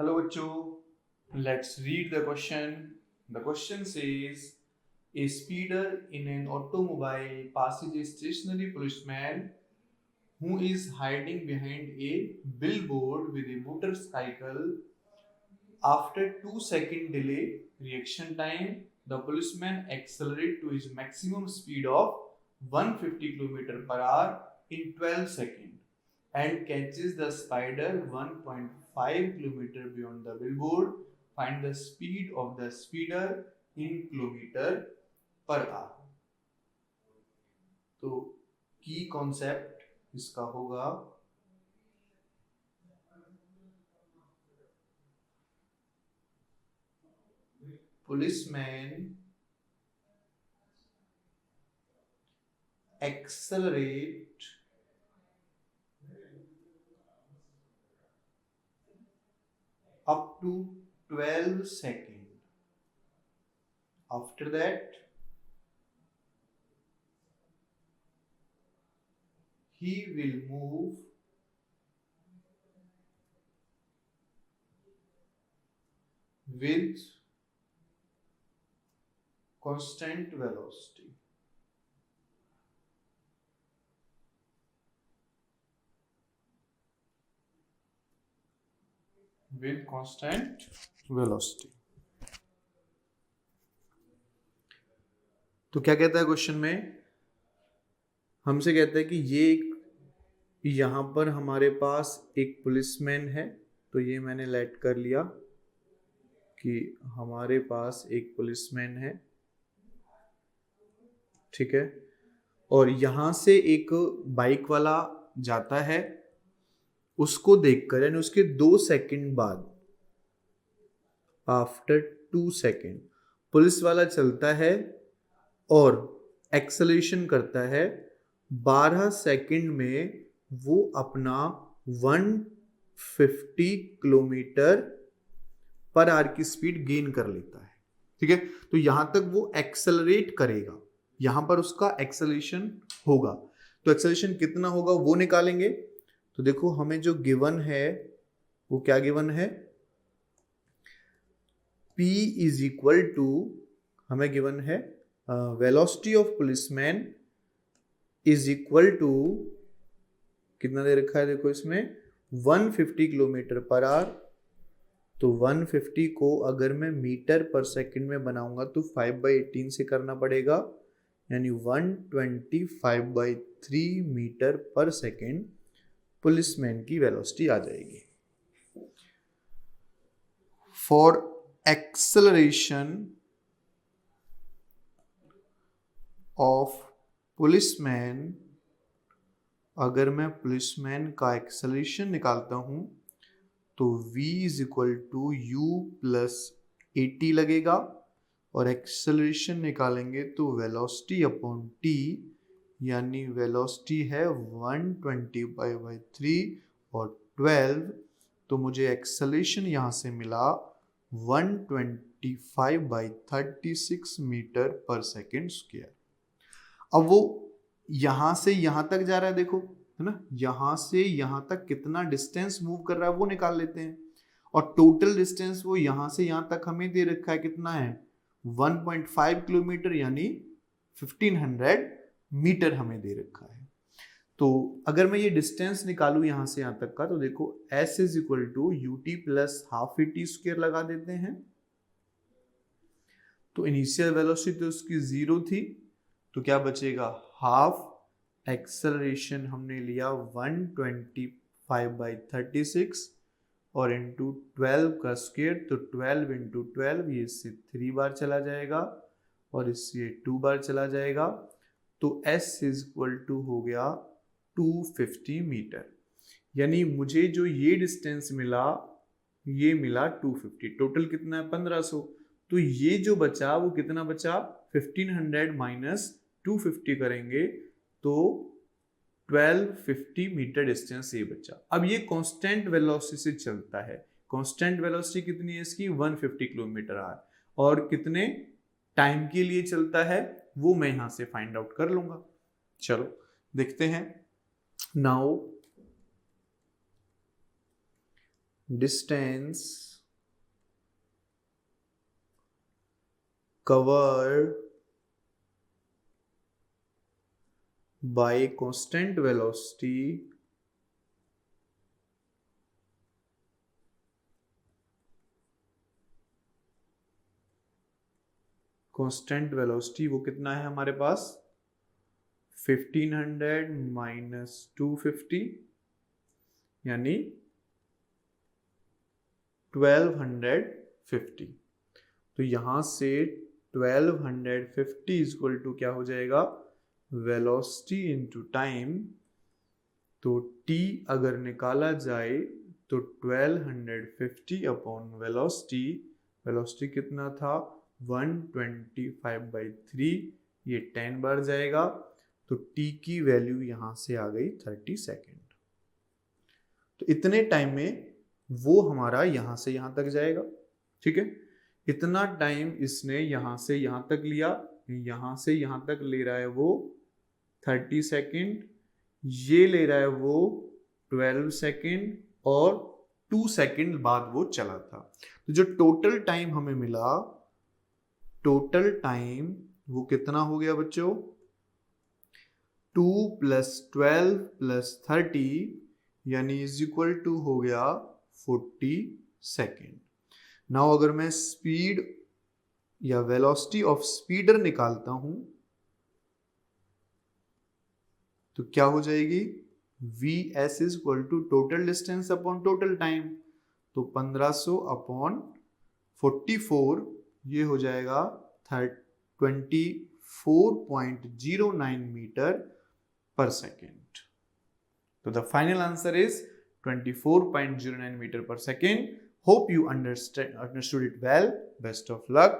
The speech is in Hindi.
Hello बच्चों, let's read the question. The question says, a speeder in an automobile passes a stationary policeman who is hiding behind a billboard with a motorcycle. After 2 second delay reaction time, the policeman accelerates to his maximum speed of 150 km per hour in 12 seconds and catches the spider 1.5 km beyond the billboard. Find the speed of the speeder in kilometer per hour. तो की कॉन्सेप्ट इसका होगा policeman accelerate up to 12 seconds. After that, he will move with constant velocity. With constant velocity. तो क्या कहता है क्वेश्चन में? हमसे कहता है कि यहाँ पर हमारे पास एक पुलिसमैन है, तो ये मैंने लेट कर लिया कि हमारे पास एक पुलिसमैन है, ठीक है। और यहाँ से एक बाइक वाला जाता है, उसको देखकर यानी उसके 2 सेकंड बाद, आफ्टर 2 सेकंड पुलिस वाला चलता है और एक्सेलरेशन करता है। 12 सेकंड में वो अपना 150 किलोमीटर पर आवर की स्पीड गेन कर लेता है, ठीक है। तो यहां तक वो एक्सेलरेट करेगा, यहां पर उसका एक्सेलरेशन होगा। तो एक्सेलरेशन कितना होगा वो निकालेंगे। तो देखो हमें जो गिवन है वो क्या गिवन है? P इज इक्वल टू, हमें गिवन है velocity of policeman is equal to, कितना दे रखा है देखो इसमें 150 किलोमीटर पर आवर। तो 150 को अगर मैं मीटर पर सेकंड में बनाऊंगा तो 5/18 से करना पड़ेगा, यानी 125/3 मीटर पर सेकंड पुलिसमैन की वेलोसिटी आ जाएगी। फॉर एक्सेलरेशन ऑफ पुलिसमैन, अगर मैं पुलिसमैन का एक्सेलरेशन निकालता हूं तो v is equal to u plus 80 लगेगा, और एक्सेलरेशन निकालेंगे तो वेलोसिटी अपॉन t, यानी वेलोसिटी है 120/3 और 12, तो मुझे एक्सेलरेशन यहाँ से मिला 125/36 मीटर पर सेकेंड स्क्वायर। अब वो यहां से यहां तक जा रहा है, देखो है ना, यहां से यहां तक कितना डिस्टेंस मूव कर रहा है वो निकाल लेते हैं। और टोटल डिस्टेंस वो यहां से यहां तक हमें दे रखा है, कितना है 1.5 किलोमीटर, यानी 1500 मीटर हमें दे रखा है। तो अगर मैं ये डिस्टेंस निकालू यहां से यहां तक का, तो देखो s is equal to ut plus half at square लगा देते हैं। तो इनिशियल वेलोसिटी तो उसकी 0 थी, तो क्या बचेगा हाफ, एक्सेलरेशन हमने लिया 125/36 और इंटू 12 का स्क्वायर, तो 12 इंटू 12 ये इससे 3 बार चला जाएगा और इससे 2 बार चला जाएगा। तो s इज इक्वल टू हो गया 250 मीटर, यानी मुझे जो ये डिस्टेंस मिला ये मिला 250, टोटल कितना है 1500। तो ये जो बचा वो कितना बचा, 1500 माइनस 250 करेंगे तो 1250 मीटर डिस्टेंस ये बचा। अब ये कांस्टेंट वेलोसिटी से चलता है, कांस्टेंट वेलोसिटी कितनी है इसकी 150 किलोमीटर आवर, और कितने टाइम के लिए चलता है वो मैं यहां से फाइंड आउट कर लूंगा। चलो देखते हैं। Now distance covered by constant velocity वो कितना है हमारे पास 1500 माइनस 250 यानी 1250। तो यहां से 1250 इक्वल टू क्या हो जाएगा वेलोसिटी इनटू टाइम। तो t अगर निकाला जाए तो 1250 अपॉन वेलोसिटी कितना था 125/3, ये 10 बार जाएगा। तो t की वैल्यू यहां से आ गई 30 सेकेंड। तो इतने टाइम में वो हमारा यहां से यहां तक जाएगा। ठीक है, इतना टाइम इसने यहां से यहां तक लिया, यहां से यहां तक ले रहा है वो 30 सेकेंड, ये ले रहा है वो 12 सेकेंड और 2 सेकेंड बाद वो चला था। तो जो टोटल टाइम हमें मिला, टोटल टाइम वो कितना हो गया बच्चों 2 + 12 + 30 यानी इज इक्वल टू हो गया 40 सेकेंड। नाउ अगर मैं स्पीड या वेलोसिटी ऑफ स्पीडर निकालता हूं तो क्या हो जाएगी vs is equal to total distance upon total time. तो 1500 अपॉन 44 ये हो जाएगा 24.09 मीटर पर सेकेंड। तो the final answer is 24.09 meter per second. Hope you understood it well. Best of luck.